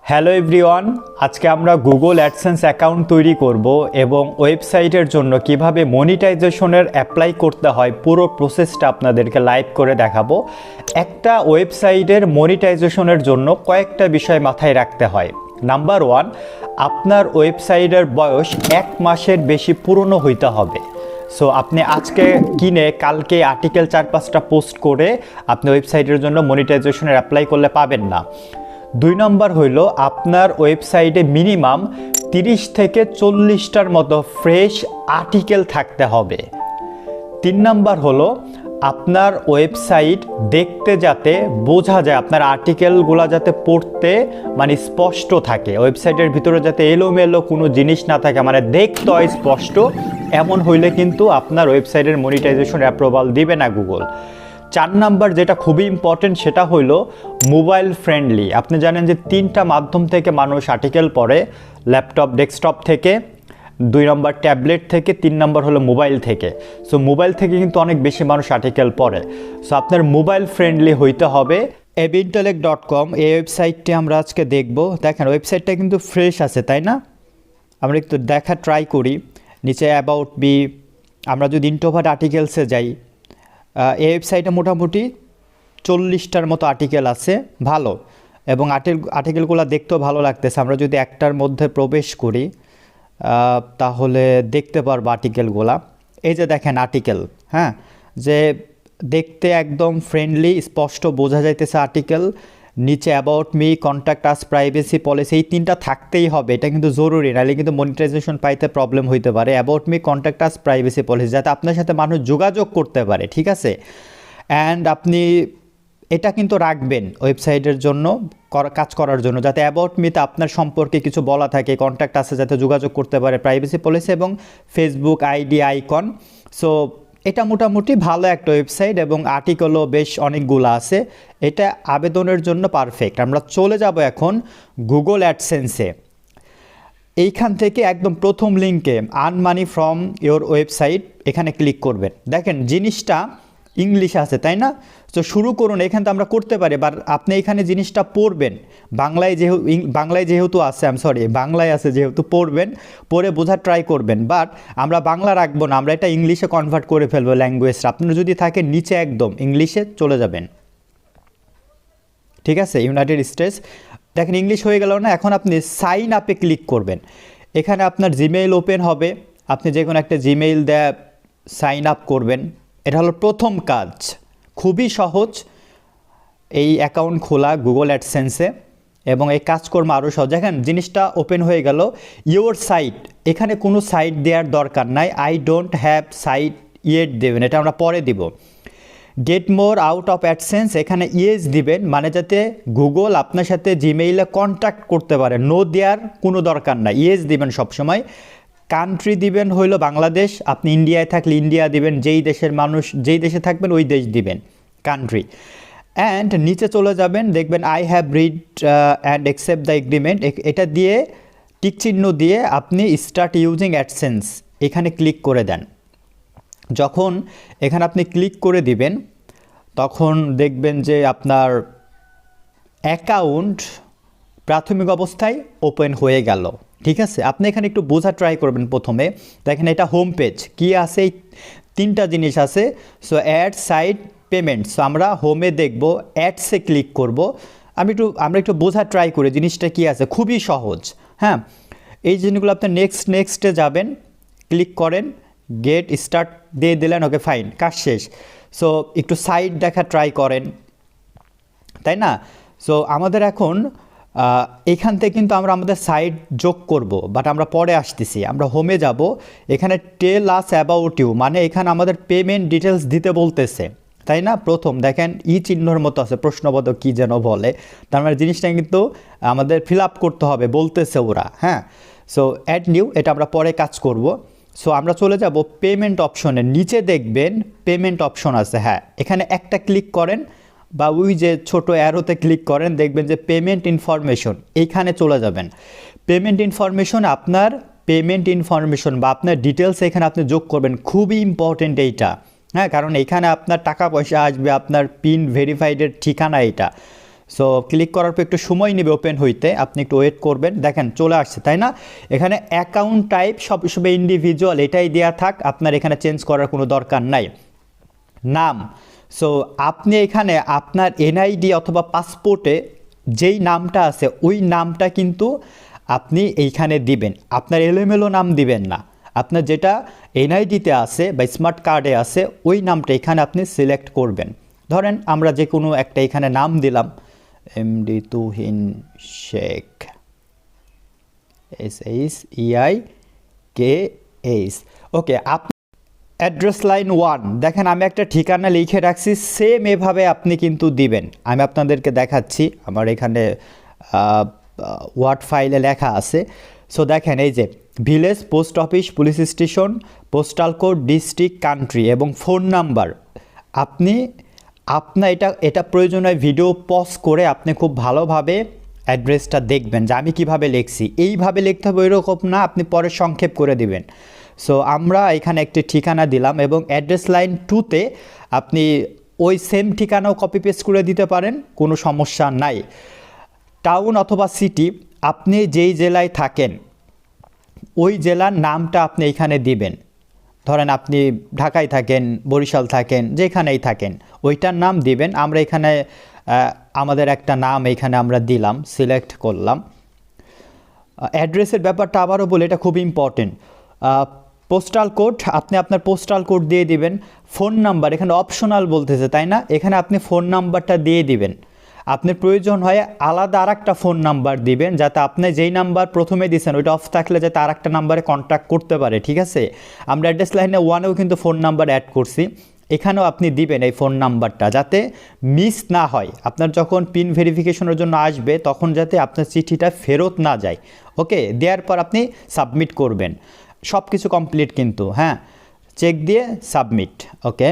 Hello everyone, আজকে আমরা Google AdSense account তৈরি করব এবং ওয়েবসাইটের জন্য কিভাবে মনিটাইজেশনের অ্যাপ্লাই করতে হয় পুরো প্রসেসটা আপনাদেরকে লাইভ করে দেখাবো। একটা ওয়েবসাইটের মনিটাইজেশনের জন্য কয়েকটা বিষয় মাথায় রাখতে হয়। নাম্বার ওয়ান, আপনার ওয়েবসাইটের বয়স 1 মাসের বেশি পুরনো হইতে হবে। সো আপনি আজকে কিনে কালকে আর্টিকেল 4-5টা পোস্ট করে আপনি ওয়েবসাইটের জন্য মনিটাইজেশনের অ্যাপ্লাই করলে পাবেন না। 2 নম্বর হইল আপনার ওয়েবসাইটে মিনিমাম 30 থেকে 40টার মতো ফ্রেশ আর্টিকেল থাকতে হবে। 3 নম্বর হলো আপনার ওয়েবসাইট দেখতে যাতে বোঝা যায়, আপনার আর্টিকেলগুলো যাতে পড়তে মানে স্পষ্ট থাকে, ওয়েবসাইটের ভিতরে যাতে এলোমেলো কোনো জিনিস না থাকে, মানে দেখতে হয় স্পষ্ট। এমন হইলে কিন্তু আপনার ওয়েবসাইটের মনিটাইজেশন অ্যাপ্রুভাল দিবে না গুগল। 4 নাম্বার যেটা খুবই ইম্পর্টেন্ট সেটা হলো মোবাইল ফ্রেন্ডলি। আপনি জানেন যে 3টা মাধ্যম থেকে মানুষ আর্টিকেল পড়ে, ল্যাপটপ ডেস্কটপ থেকে, 2 নম্বর ট্যাবলেট থেকে, 3 নম্বর হলো মোবাইল থেকে। সো মোবাইল থেকে কিন্তু অনেক বেশি মানুষ আর্টিকেল পড়ে। সো আপনার মোবাইল ফ্রেন্ডলি হইতে হবে। abintellect.com এই ওয়েবসাইটটি আমরা আজকে দেখব। দেখেন ওয়েবসাইটটা কিন্তু ফ্রেশ আছে, তাই না? আমরা একটু দেখা ট্রাই করি। নিচে অ্যাবাউট মি, আমরা যদি ইন্ট্রোভার্ট আর্টিকেলসে যাই, এই ওয়েবসাইটে মোটামুটি 40টার মতো আর্টিকেল আছে, ভালো, এবং আর্টিকেলগুলো দেখতেও ভালো লাগতেছে। আমরা যদি একটার মধ্যে প্রবেশ করি তাহলে দেখতে পারবো আর্টিকেলগুলা। এই যে দেখেন আর্টিকেল, হ্যাঁ, যে দেখতে একদম ফ্রেন্ডলি, স্পষ্ট বোঝা যাইতেছে আর্টিকেল। নিচে about me, contact us, privacy policy, এই 3টা থাকতেই হবে। এটা কিন্তু জরুরি, নাহলে কিন্তু মনিটাইজেশন পাইতে প্রবলেম হইতে পারে। About me, contact us, privacy policy, যাতে আপনার সাথে মানুষ যোগাযোগ করতে পারে, ঠিক আছে? অ্যান্ড আপনি এটা কিন্তু রাখবেন ওয়েবসাইটের জন্য, কাজ করার জন্য, যাতে অ্যাবাউট মিতে আপনার সম্পর্কে কিছু বলা থাকে, কন্ট্যাক্ট আছে যাতে যোগাযোগ করতে পারে, প্রাইভেসি পলিসি এবং ফেসবুক আইডি আইকন। সো এটা মোটামুটি ভালো একটা ওয়েবসাইট এবং আর্টিকেলও বেশ অনেকগুলো আছে। এটা আবেদনের জন্য পারফেক্ট। আমরা চলে যাব এখন গুগল অ্যাডসেন্সে। এইখান থেকে একদম প্রথম লিঙ্কে earn money from your website, এখানে ক্লিক করবেন। দেখেন জিনিসটা ইংলিশ আছে, তাই না? তো শুরু করুন, এখান থেকে আমরা করতে পারি, বাট আপনি এখানে জিনিসটা পড়বেন বাংলায় যেহেতু আছে, বাংলায় আছে যেহেতু পড়বেন, পড়ে বোঝার ট্রাই করবেন। বাট আমরা বাংলা রাখবো না, আমরা এটা ইংলিশে কনভার্ট করে ফেলবো ল্যাঙ্গুয়েজটা। আপনার যদি থাকে নিচে একদম ইংলিশে চলে যাবেন, ঠিক আছে? ইউনাইটেড স্টেটস, দেখেন ইংলিশ হয়ে গেল না? এখন আপনি সাইন আপে ক্লিক করবেন। এখানে আপনার জিমেইল ওপেন হবে, আপনি যে কোনো একটা জিমেইল দেয়া সাইন আপ করবেন। এটা হলো প্রথম কাজ, খুবই সহজ এই অ্যাকাউন্ট খোলা গুগল অ্যাডসেন্সে, এবং এই কাজকর্ম আরও সহজ। দেখেন জিনিসটা ওপেন হয়ে গেল। ইওর সাইট, এখানে কোনো সাইট দেওয়ার দরকার নাই, I don't have site yet দেবেন, এটা আমরা পরে দিব। Get more out of AdSense, এখানে ইয়েস দিবেন, মানে যাতে গুগল আপনার সাথে জিমেইলে কন্ট্যাক্ট করতে পারে। নো দেওয়ার কোনো দরকার নাই, ইয়েস দিবেন সবসময়। কান্ট্রি দিবেন হইলো বাংলাদেশ, আপনি ইন্ডিয়ায় থাকলে ইন্ডিয়া দিবেন, যেই দেশের মানুষ যেই দেশে থাকবেন ওই দেশ দিবেন, কান্ট্রি। অ্যান্ড নিচে চলে যাবেন, দেখবেন I have read and accept the agreement, এটা দিয়ে টিক চিহ্ন দিয়ে আপনি স্টার্ট ইউজিং অ্যাডসেন্স এখানে ক্লিক করে দেন। যখন এখানে আপনি ক্লিক করে দিবেন তখন দেখবেন যে আপনার অ্যাকাউন্ট প্রাথমিক অবস্থায় ওপেন হয়ে গেল, ঠিক আছে? আপনি এখানে একটু বোঝা ট্রাই করবেন। প্রথমে দেখেন এটা হোম পেজ, কী আছে? এই 3টা জিনিস আছে। So ad, site, payment. So আমরা হোমে দেখব, অ্যাডসে ক্লিক করব। আমরা একটু বোঝা ট্রাই করি জিনিসটা কী আছে। খুবই সহজ, হ্যাঁ। এই জিনিসগুলো আপনি নেক্সটে যাবেন, ক্লিক করেন, গেট স্টার্ট দিয়ে দিলেন, ওকে ফাইন, কাজ শেষ। সো একটু সাইট দেখা ট্রাই করেন, তাই না? সো আমাদের এখন এখান থেকে কিন্তু আমরা আমাদের সাইট যোগ করব, বাট আমরা পরে আসতেছি। আমরা হোমে যাব, এখানে টেল আস অ্যাবাউট ইউ, মানে এখানে আমাদের পেমেন্ট ডিটেলস দিতে বলতেছে, তাই না? প্রথম দেখেন চিহ্নর মতো আছে, প্রশ্নবোধক কী যেন বলে, তার মানে জিনিসটা কিন্তু আমাদের ফিল আপ করতে হবে বলতেছে ওরা, হ্যাঁ। সো অ্যাড নিউ, এটা আমরা পরে কাজ করব। সো আমরা চলে যাব পেমেন্ট অপশনে, নিচে দেখবেন পেমেন্ট অপশন আছে, হ্যাঁ, এখানে একটা ক্লিক করেন বা ওই যে ছোট অ্যারোতে ক্লিক করেন, দেখবেন যে পেমেন্ট ইনফরমেশন, এইখানে চলে যাবেন। পেমেন্ট ইনফরমেশন, আপনার পেমেন্ট ইনফরমেশন বা আপনার ডিটেলস এখানে আপনি যোগ করবেন। খুবই ইম্পর্টেন্ট এইটা, হ্যাঁ, কারণ এখানে আপনার টাকা পয়সা আসবে, আপনার পিন ভেরিফাইডের ঠিকানা এটা। সো ক্লিক করার পর একটু সময় নেবে ওপেন হইতে, আপনি একটু ওয়েট করবেন। দেখেন চলে আসছে, তাই না? এখানে অ্যাকাউন্ট টাইপ সবসময় ইন্ডিভিজুয়াল এটাই দেওয়া থাক, আপনার এখানে চেঞ্জ করার কোনো দরকার নাই। নাম, সো আপনি এখানে আপনার এনআইডি অথবা পাসপোর্টে যেই নামটা আছে ওই নামটা কিন্তু আপনি এইখানে দিবেন, আপনার এলোমেলো নাম দিবেন না। আপনার যেটা এনআইডিতে আছে বা স্মার্ট কার্ডে আছে ওই নামটা এখানে আপনি সিলেক্ট করবেন। ধরেন আমরা যে কোনো একটা এখানে নাম দিলাম, এমডি তুহিন শেখ, SHEIKH। ওকে, অ্যাড্রেস লাইন 1, দেখেন আমি একটা ঠিকানা লিখে রাখছি, সেম এভাবে আপনি কিন্তু দিবেন। আমি আপনাদেরকে দেখাচ্ছি, আমার এখানে ওয়ার্ড ফাইলে লেখা আছে। সো দেখেন এই যে village, post office, police station, postal code, district, country এবং ফোন নাম্বার। আপনার এটা প্রয়োজন হয় ভিডিও পজ করে আপনি খুব ভালোভাবে অ্যাড্রেসটা দেখবেন যে আমি কীভাবে লিখছি। এইভাবে লিখতে হবে এরকম না, আপনি পরে সংক্ষেপ করে দিবেন। সো আমরা এখানে একটি ঠিকানা দিলাম এবং অ্যাড্রেস লাইন 2তে আপনি ওই সেম ঠিকানাও কপি পেস্ট করে দিতে পারেন, কোনো সমস্যা নাই। টাউন অথবা সিটি, আপনি যেই জেলায় থাকেন ওই জেলার নামটা আপনি এখানে দিবেন। ধরেন আপনি ঢাকায় থাকেন, বরিশাল থাকেন, যেখানেই থাকেন ওইটার নাম দিবেন। আমরা এখানে আমাদের একটা নাম এখানে আমরা দিলাম, সিলেক্ট করলাম। অ্যাড্রেসের ব্যাপারটা আবারও বলে, এটা খুব ইম্পর্টেন্ট। পোস্টাল কোড, আপনি আপনার পোস্টাল কোড দিয়ে দিবেন। ফোন নাম্বার এখানে অপশনাল বলতেছে, তাই না? এখানে আপনি ফোন নাম্বারটা দিয়ে দিবেন। আপনার প্রয়োজন হয় আলাদা আর একটা ফোন নাম্বার দিবেন, যাতে আপনি যেই নাম্বার প্রথমে দিয়েছেন ওইটা অফ থাকলে যাতে আর একটা নাম্বারে কন্ট্যাক্ট করতে পারে, ঠিক আছে? আমরা অ্যাড্রেস লাইনে 1এও কিন্তু ফোন নাম্বার অ্যাড করছি, এখানেও আপনি দিবেন এই ফোন নাম্বারটা যাতে মিস না হয়। আপনার যখন পিন ভেরিফিকেশনের জন্য আসবে তখন যাতে আপনার চিঠিটা ফেরত না যায়। ওকে, দেওয়ার পর আপনি সাবমিট করবেন। সব কিছু কমপ্লিট কিন্তু, হ্যাঁ, চেক দিয়ে সাবমিট। ওকে,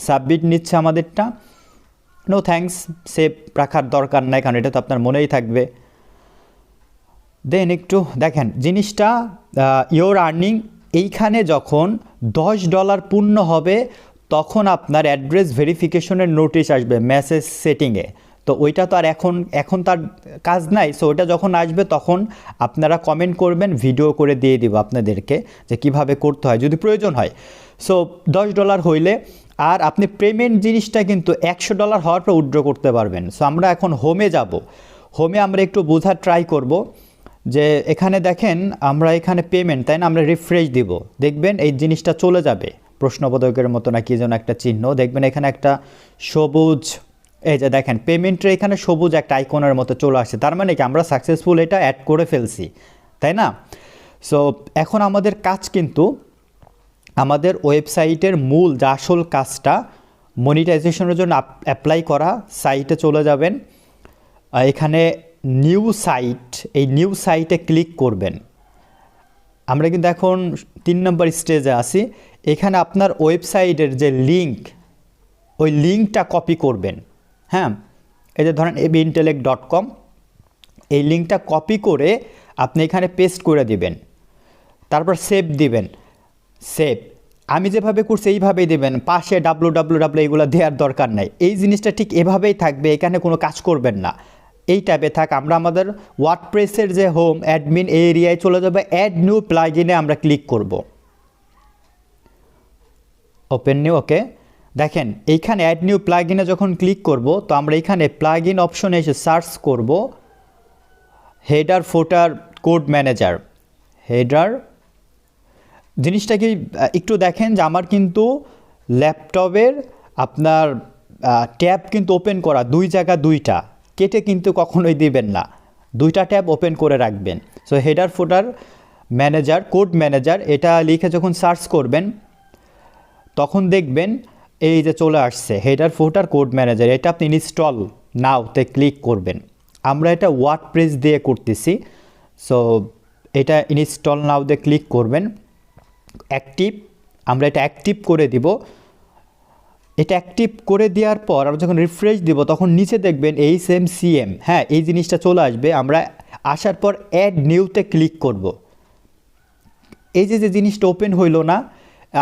সাবমিট নিচ্ছে আমাদেরটা। নো থ্যাঙ্কস, সেভ রাখার দরকার নাই, কারণ এটা তো আপনার মনেই থাকবে। দেন একটু দেখেন জিনিসটা, ইয়োর আর্নিং, এইখানে যখন $10 পূর্ণ হবে তখন আপনার অ্যাড্রেস ভেরিফিকেশনের নোটিশ আসবে মেসেজ সেটিংয়ে। তো ওইটা তো আর এখন তার কাজ নাই। সো ওইটা যখন আসবে তখন আপনারা কমেন্ট করবেন, ভিডিও করে দিয়ে দিব আপনাদেরকে যে কিভাবে করতে হয় যদি প্রয়োজন হয়। সো $10 হইলে আর আপনি পেমেন্ট জিনিসটা কিন্তু $100 হওয়ার পর উইথড্র করতে পারবেন। সো আমরা এখন হোমে যাব। হোমে আমরা একটু বোঝার ট্রাই করব যে এখানে দেখেন আমরা এখানে পেমেন্ট, তাই না? আমরা রিফ্রেশ দিব, দেখবেন এই জিনিসটা চলে যাবে প্রশ্নবোধকের মতো না কি যেন একটা চিহ্ন, দেখবেন এখানে একটা সবুজ, এই যে দেখেন পেমেন্টের এখানে সবুজ একটা আইকনের মতো চলে আসছে। তার মানে কি আমরা সাকসেসফুল এটা অ্যাড করে ফেলছি, তাই না? সো এখন আমাদের কাজ কিন্তু আমাদের ওয়েবসাইটের মূল যে আসল কাজটা মনিটাইজেশনের জন্য অ্যাপ্লাই করা। সাইটে চলে যাবেন, এখানে নিউ সাইট, এই নিউ সাইটে ক্লিক করবেন। আমরা কিন্তু এখন 3 নম্বর স্টেজে আছি। এখানে আপনার ওয়েবসাইটের যে লিঙ্ক, ওই লিঙ্কটা কপি করবেন। হ্যাঁ, এই যে ধরেন abintellect.com, এই লিঙ্কটা কপি করে আপনি এখানে পেস্ট করে দিবেন, তারপর সেভ দিবেন। সেভ আমি যেভাবে করছি এইভাবেই দেবেন, পাশে www এগুলো দেওয়ার দরকার নাই। এই জিনিসটা ঠিক এভাবেই থাকবে, এখানে কোনো কাজ করবেন না। এই ট্যাবে থাক, আমরা আমাদের ওয়ার্ডপ্রেসের যে হোম অ্যাডমিন এরিয়ায় চলে যাবে, অ্যাড নিউ প্লাগইনে আমরা ক্লিক করব। ওপেন নিউ, ওকে। দেখেন এইখানে অ্যাড নিউ প্লাগইনে যখন ক্লিক করব তো আমরা এখানে প্লাগইন অপশনে এসে সার্চ করব হেডার ফুটার কোড ম্যানেজার। হেডার জিনিসটা কি একটু দেখেন যে আমার কিন্তু ল্যাপটপের আপনার ট্যাব কিন্তু ওপেন করা, দুই জায়গা দুইটা, কেটে কিন্তু কখনোই দিবেন না, দুইটা ট্যাব ওপেন করে রাখবেন। সো হেডার ফুটার ম্যানেজার, কোড ম্যানেজার, এটা লিখে যখন সার্চ করবেন তখন দেখবেন এই যে চলে আসছে হেডার ফুটার কোড ম্যানেজার। এটা আপনি ইনস্টল নাওতে ক্লিক করবেন। আমরা এটা ওয়ার্ডপ্রেস দিয়ে করতেছি, সো এটা ইনস্টল নাও দিয়ে ক্লিক করবেন। অ্যাক্টিভ, আমরা এটা অ্যাক্টিভ করে দিব। এটা অ্যাক্টিভ করে দেওয়ার পর আমরা যখন রিফ্রেশ দিব তখন নিচে দেখবেন HMCM, হ্যাঁ এই জিনিসটা চলে আসবে। আমরা আসার পর অ্যাড নিউতে ক্লিক করব। এই যে জিনিসটা ওপেন হইল না,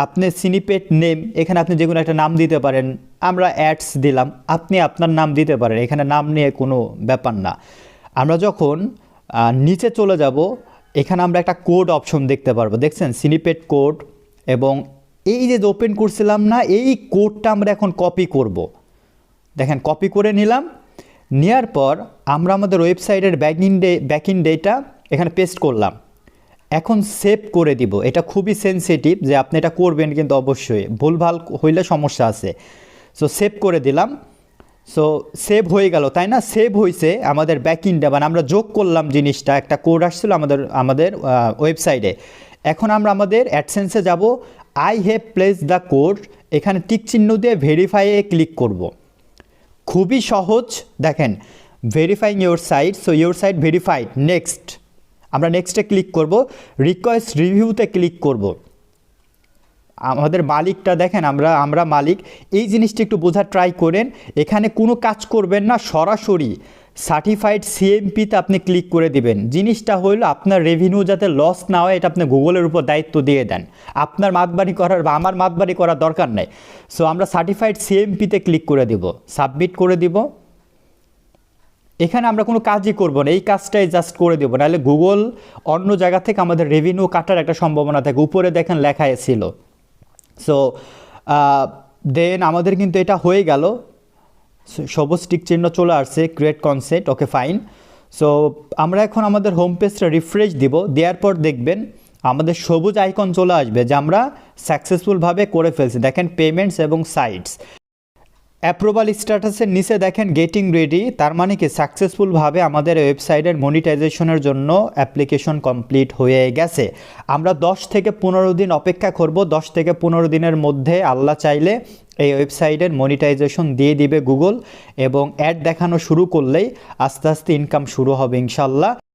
আপনি সিনিপেট নেম, এখানে আপনি যে কোনো একটা নাম দিতে পারেন, আমরা অ্যাডস দিলাম, আপনি আপনার নাম দিতে পারেন, এখানে নাম নিয়ে কোনো ব্যাপার না। আমরা যখন নিচে চলে যাব, এখানে আমরা একটা কোড অপশন দেখতে পারবো, দেখছেন সিনিপেট কোড, এবং এই যে ওপেন করছিলাম না, এই কোডটা আমরা এখন কপি করব। দেখেন কপি করে নিলাম, নেওয়ার পর আমরা আমাদের ওয়েবসাইটের ব্যাকইন ডেটা এখানে পেস্ট করলাম। এখন সেভ করে দিব। এটা খুবই সেনসিটিভ যে আপনি এটা করবেন, কিন্তু অবশ্যই ভুলভাল হইলে সমস্যা আছে। সো সেভ করে দিলাম। সো সেভ হয়ে গেল, তাই না? সেভ হয়েছে আমাদের ব্যাকইন্ডে, মানে আমরা যোগ করলাম জিনিসটা, একটা কোড আসছিল আমাদের ওয়েবসাইটে। এখন আমরা আমাদের অ্যাডসেন্সে যাব, I have place the code, এখানে টিক চিহ্ন দিয়ে ভেরিফাইয়ে ক্লিক করব। খুবই সহজ। দেখেন verifying your site, so your site verified, next, আমরা নেক্সটে ক্লিক করব, রিকোয়েস্ট রিভিউতে ক্লিক করব। আমাদের মালিকটা দেখেন, আমরা মালিক, এই জিনিসটা একটু বোঝার ট্রাই করেন। এখানে কোনো কাজ করবেন না, সরাসরি সার্টিফাইড সিএমপিতে আপনি ক্লিক করে দিবেন। জিনিসটা হইল আপনার রেভিনিউ যাতে লস না হয়, এটা আপনি গুগলের উপর দায়িত্ব দিয়ে দেন। আপনার মাতবাড়ি করার বা আমার মাতবাড়ি করার দরকার নেই। সো আমরা সার্টিফাইড সিএমপিতে ক্লিক করে দিব, সাবমিট করে দিব। এখানে আমরা কোনো কাজই করব না, এই কাজটাই জাস্ট করে দেবো, নাহলে গুগল অন্য জায়গা থেকে আমাদের রেভিনিউ কাটার একটা সম্ভাবনা থাকে। উপরে দেখেন লেখা ছিল। সো দেন আমাদের কিন্তু এটা হয়ে গেল, সবুজ টিক চিহ্ন চলে আসছে, create concept, okay fine. So আমরা এখন আমাদের হোম পেজটা রিফ্রেশ দিব, দেওয়ার পর দেখবেন আমাদের সবুজ আইকন চলে আসবে যে আমরা সাকসেসফুলভাবে করে ফেলছি। দেখেন পেমেন্টস এবং সাইটস, অ্যাপ্রুভাল স্ট্যাটাসের নিচে দেখেন গেটিং রেডি, তার মানে কি সাকসেসফুলভাবে আমাদের ওয়েবসাইটের মনিটাইজেশনের জন্য অ্যাপ্লিকেশন কমপ্লিট হয়ে গেছে। আমরা 10 থেকে 15 দিন অপেক্ষা করব। 10 থেকে 15 দিনের মধ্যে আল্লাহ চাইলে এই ওয়েবসাইটের মনিটাইজেশন দিয়ে দিবে গুগল, এবং অ্যাড দেখানো শুরু করলেই আস্তে আস্তে ইনকাম শুরু হবে ইনশাল্লাহ।